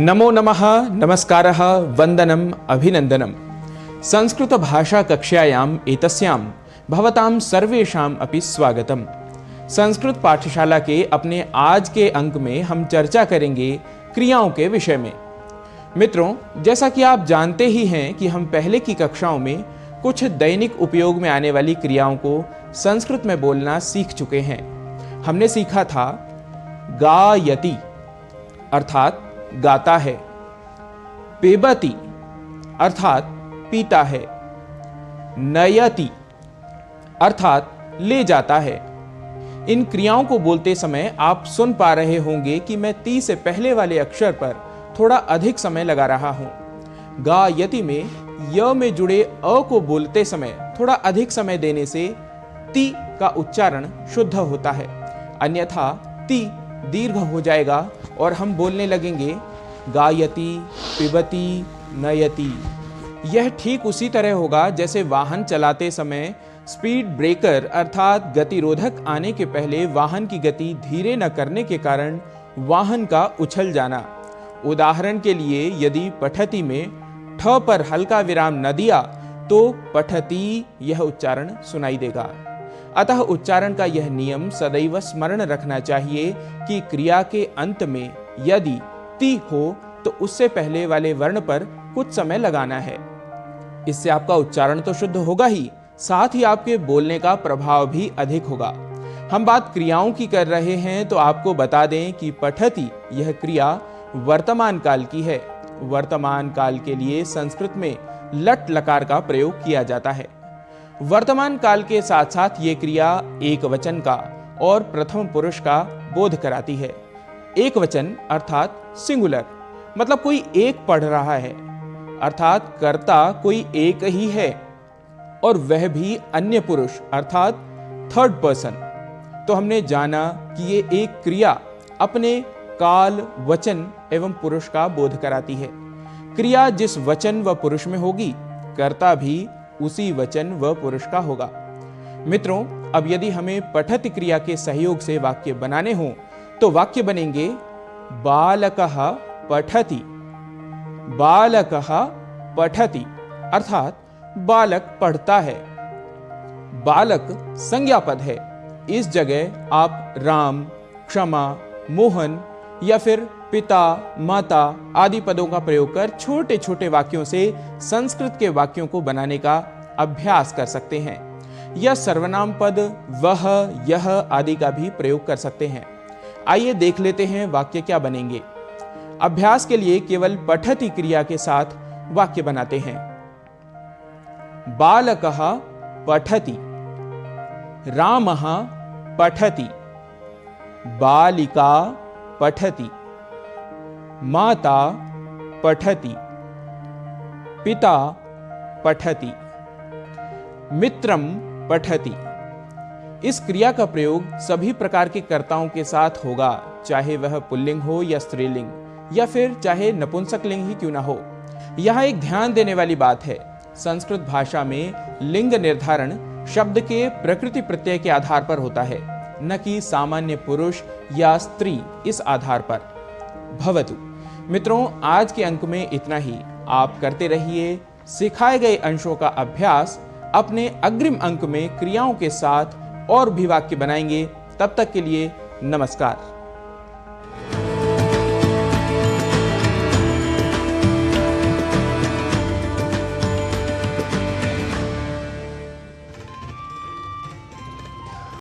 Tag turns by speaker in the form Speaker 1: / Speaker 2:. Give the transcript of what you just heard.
Speaker 1: नमो नमः, नमस्कारः, वंदनम, अभिनंदनम। संस्कृत भाषा कक्षायाम् एतस्यां भवतां सर्वेषाम् अपि स्वागतम। संस्कृत पाठशाला के अपने आज के अंक में हम चर्चा करेंगे क्रियाओं के विषय में। मित्रों, जैसा कि आप जानते ही हैं कि हम पहले की कक्षाओं में कुछ दैनिक उपयोग में आने वाली क्रियाओं को संस्कृत में बोलना सीख चुके हैं। हमने सीखा था गायति अर्थात गाता है, पिबति अर्थात पीता है, नयति अर्थात ले जाता है। इन क्रियाओं को बोलते समय आप सुन पा रहे होंगे कि मैं ती से पहले वाले अक्षर पर थोड़ा अधिक समय लगा रहा हूं। गायति में य में जुड़े अ को बोलते समय थोड़ा अधिक समय देने से ती का उच्चारण शुद्ध होता है, अन्यथा ती दीर्घ हो जाएगा और हम बोलने लगेंगे गायति, पिबति, नयति। यह ठीक उसी तरह होगा जैसे वाहन चलाते समय स्पीड ब्रेकर अर्थात गतिरोधक आने के पहले वाहन की गति धीरे न करने के कारण वाहन का उछल जाना। उदाहरण के लिए यदि पठति में ठ पर हल्का विराम न दिया तो पठति यह उच्चारण सुनाई देगा। अतः उच्चारण का यह नियम सदैव स्मरण रखना चाहिए कि क्रिया के अंत में यदि ती हो तो उससे पहले वाले वर्ण पर कुछ समय लगाना है। इससे आपका उच्चारण तो शुद्ध होगा ही, साथ ही आपके बोलने का प्रभाव भी अधिक होगा। हम बात क्रियाओं की कर रहे हैं तो आपको बता दें कि पठति यह क्रिया वर्तमान काल की है। वर्तमान काल के लिए संस्कृत में लट लकार का प्रयोग किया जाता है। वर्तमान काल के साथ साथ ये क्रिया एक वचन का और प्रथम पुरुष का बोध कराती है। एक वचन अर्थात सिंगुलर मतलब कोई एक पढ़ रहा है, अर्थात कर्ता कोई एक ही है और वह भी अन्य पुरुष अर्थात थर्ड पर्सन। तो हमने जाना कि ये एक क्रिया अपने काल, वचन एवं पुरुष का बोध कराती है। क्रिया जिस वचन व पुरुष में होगी, कर्ता भी उसी वचन व पुरुष का होगा। मित्रों, अब यदि हमें पठति क्रिया के सहयोग से वाक्य बनाने हो तो वाक्य बनेंगे बालकः पठति। बालकः पठति अर्थात बालक पढ़ता है। बालक संज्ञा पद है। इस जगह आप राम, क्षमा, मोहन या फिर पिता, माता आदि पदों का प्रयोग कर छोटे छोटे वाक्यों से संस्कृत के वाक्यों को बनाने का अभ्यास कर सकते हैं। या सर्वनाम पद वह, यह आदि का भी प्रयोग कर सकते हैं। आइए देख लेते हैं वाक्य क्या बनेंगे। अभ्यास के लिए केवल पठति क्रिया के साथ वाक्य बनाते हैं। बालकः पठति, रामः पठति, बालिका पठति, माता पठति, पिता पठति, मित्रम पठति। इस क्रिया का प्रयोग सभी प्रकार के कर्ताओं के साथ होगा, चाहे वह पुल्लिंग हो या स्त्रीलिंग या फिर चाहे नपुंसक लिंग ही क्यों ना हो। यहाँ एक ध्यान देने वाली बात है, संस्कृत भाषा में लिंग निर्धारण शब्द के प्रकृति प्रत्यय के आधार पर होता है, न कि सामान्य पुरुष या स्त्री इस आधार पर। भवतु। मित्रों, आज के अंक में इतना ही। आप करते रहिए सिखाए गए अंशों का अभ्यास। अपने अग्रिम अंक में क्रियाओं के साथ और भी वाक्य बनाएंगे। तब तक के लिए नमस्कार।